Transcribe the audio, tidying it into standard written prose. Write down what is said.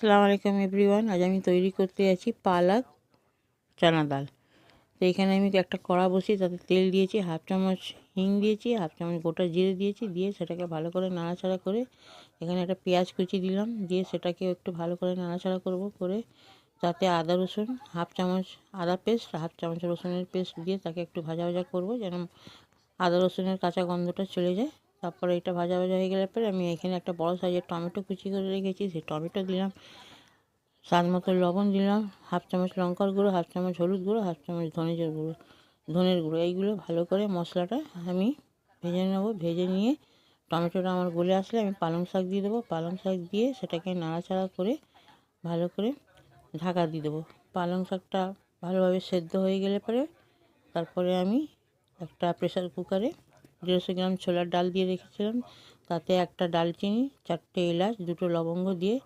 আসসালামু আলাইকুম এভরিওয়ান। আজ আমি তৈরি করতে যাচ্ছি পালক চানা ডাল। তো এখানে আমি একটা কড়া বসিয়ে তাতে তেল দিয়েছি, হাফ চামচ হিং দিয়েছি, হাফ চামচ গোটা জিরে দিয়েছি, দিয়ে সেটাকে ভালো করে নাড়াচাড়া করে এখানে একটা পেঁয়াজ কুচি দিলাম, দিয়ে সেটাকে একটু ভালো করে নাড়াচাড়া করে তাতে আদা রসুন হাফ চামচ আদা পেস্ট, হাফ চামচ রসুনের পেস্ট দিয়ে তাকে একটু ভাজা ভাজা করবো যেন আদা রসুনের কাঁচা গন্ধটা চলে যায়। তারপরে এটা ভাজা ভাজা হয়ে গেলে পরে আমি এখানে একটা বড় সাইজের টমেটো কুচি করে রেখেছি, সেই টমেটো দিলাম, স্বাদ মতো লবণ দিলাম, হাফ চামচ লঙ্কার গুঁড়ো, হাফ চামচ হলুদ গুঁড়ো, হাফ চামচ ধনের গুঁড়ো। এইগুলো ভালো করে মশলাটা আমি ভেজে নেব। ভেজে নিয়ে টমেটোটা আমার গলে আসলে আমি পালং শাক দিয়ে দেবো। পালং শাক দিয়ে সেটাকে নাড়াচাড়া করে ভালো করে ঢাকা দিয়ে দেবো। পালং শাকটা ভালোভাবে সেদ্ধ হয়ে গেলে পরে তারপরে আমি একটা প্রেসার কুকারে 150 গ্রাম ছোলার ডাল দিয়ে রেখেছিলাম, তাতে একটা ডালচিনি, 4টে এলাচ, 2টো লবঙ্গ দিয়ে